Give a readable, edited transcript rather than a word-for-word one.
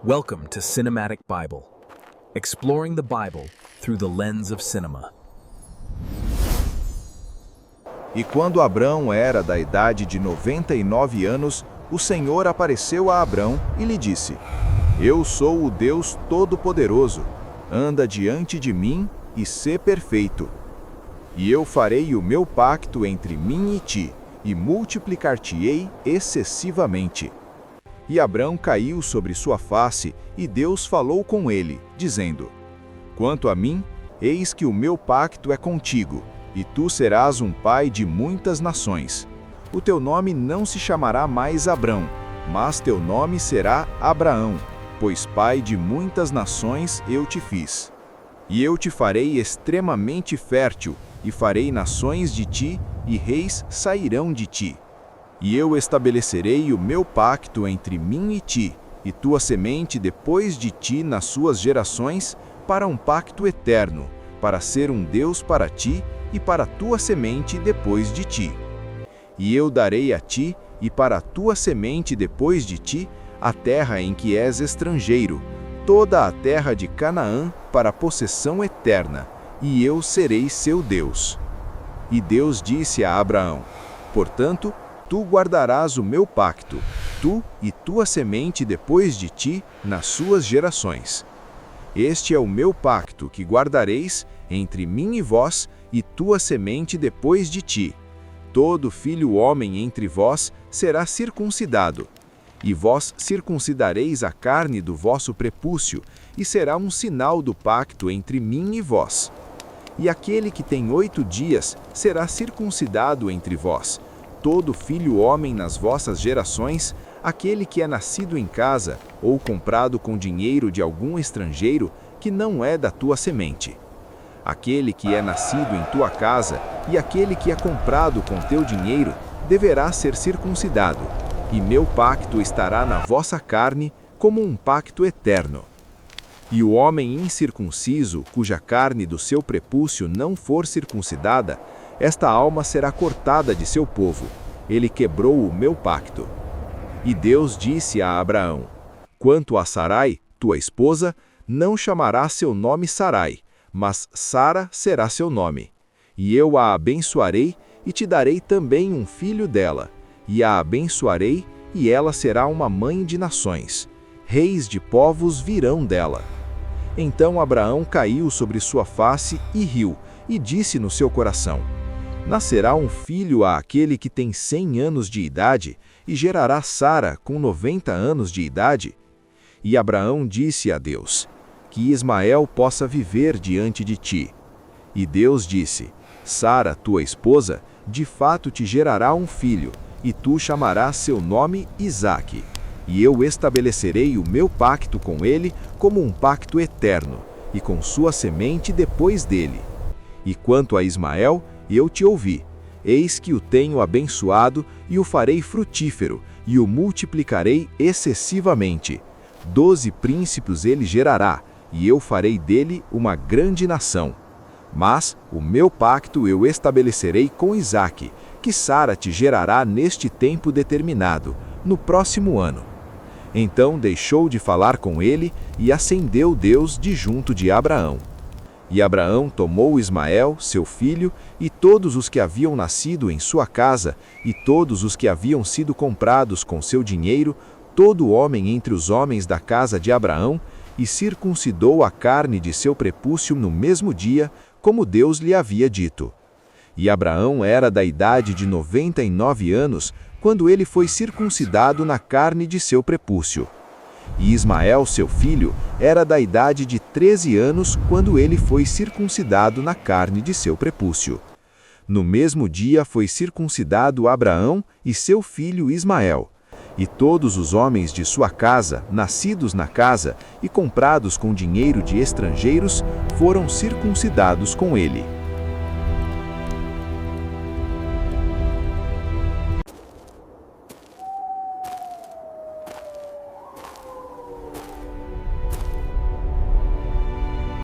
Welcome to Cinematic Bible, exploring the Bible through the lens of cinema. E quando Abrão era da idade de 99 anos, o Senhor apareceu a Abrão e lhe disse: Eu sou o Deus Todo-Poderoso, anda diante de mim e sê perfeito. E eu farei o meu pacto entre mim e ti, e multiplicar-te-ei excessivamente. E Abrão caiu sobre sua face, e Deus falou com ele, dizendo: Quanto a mim, eis que o meu pacto é contigo, e tu serás um pai de muitas nações. O teu nome não se chamará mais Abrão, mas teu nome será Abraão, pois pai de muitas nações eu te fiz. E eu te farei extremamente fértil, e farei nações de ti, e reis sairão de ti. E eu estabelecerei o meu pacto entre mim e ti, e tua semente depois de ti nas suas gerações, para um pacto eterno, para ser um Deus para ti e para tua semente depois de ti. E eu darei a ti e para a tua semente depois de ti a terra em que és estrangeiro, toda a terra de Canaã para possessão eterna, e eu serei seu Deus. E Deus disse a Abraão: Portanto, tu guardarás o meu pacto, tu e tua semente depois de ti, nas suas gerações. Este é o meu pacto que guardareis entre mim e vós, e tua semente depois de ti. Todo filho homem entre vós será circuncidado. E vós circuncidareis a carne do vosso prepúcio, e será um sinal do pacto entre mim e vós. E aquele que tem 8 dias será circuncidado entre vós. Todo filho homem nas vossas gerações, aquele que é nascido em casa, ou comprado com dinheiro de algum estrangeiro, que não é da tua semente. Aquele que é nascido em tua casa, e aquele que é comprado com teu dinheiro, deverá ser circuncidado, e meu pacto estará na vossa carne, como um pacto eterno. E o homem incircunciso, cuja carne do seu prepúcio não for circuncidada, esta alma será cortada de seu povo. Ele quebrou o meu pacto. E Deus disse a Abraão: Quanto a Sarai, tua esposa, não chamará seu nome Sarai, mas Sara será seu nome. E eu a abençoarei, e te darei também um filho dela. E a abençoarei, e ela será uma mãe de nações. Reis de povos virão dela. Então Abraão caiu sobre sua face e riu, e disse no seu coração: Nascerá um filho àquele que tem 100 anos de idade, e gerará Sara com 90 anos de idade? E Abraão disse a Deus: Que Ismael possa viver diante de ti. E Deus disse: Sara, tua esposa, de fato te gerará um filho, e tu chamarás seu nome Isaque. E eu estabelecerei o meu pacto com ele como um pacto eterno, e com sua semente depois dele. E quanto a Ismael, eu te ouvi. Eis que o tenho abençoado, e o farei frutífero, e o multiplicarei excessivamente. 12 príncipes ele gerará, e eu farei dele uma grande nação. Mas o meu pacto eu estabelecerei com Isaque, que Sara te gerará neste tempo determinado, no próximo ano. Então deixou de falar com ele, e ascendeu Deus de junto de Abraão. E Abraão tomou Ismael, seu filho, e todos os que haviam nascido em sua casa, e todos os que haviam sido comprados com seu dinheiro, todo homem entre os homens da casa de Abraão, e circuncidou a carne de seu prepúcio no mesmo dia, como Deus lhe havia dito. E Abraão era da idade de 99 anos, quando ele foi circuncidado na carne de seu prepúcio. E Ismael, seu filho, era da idade de 13 anos quando ele foi circuncidado na carne de seu prepúcio. No mesmo dia foi circuncidado Abraão e seu filho Ismael. E todos os homens de sua casa, nascidos na casa e comprados com dinheiro de estrangeiros, foram circuncidados com ele.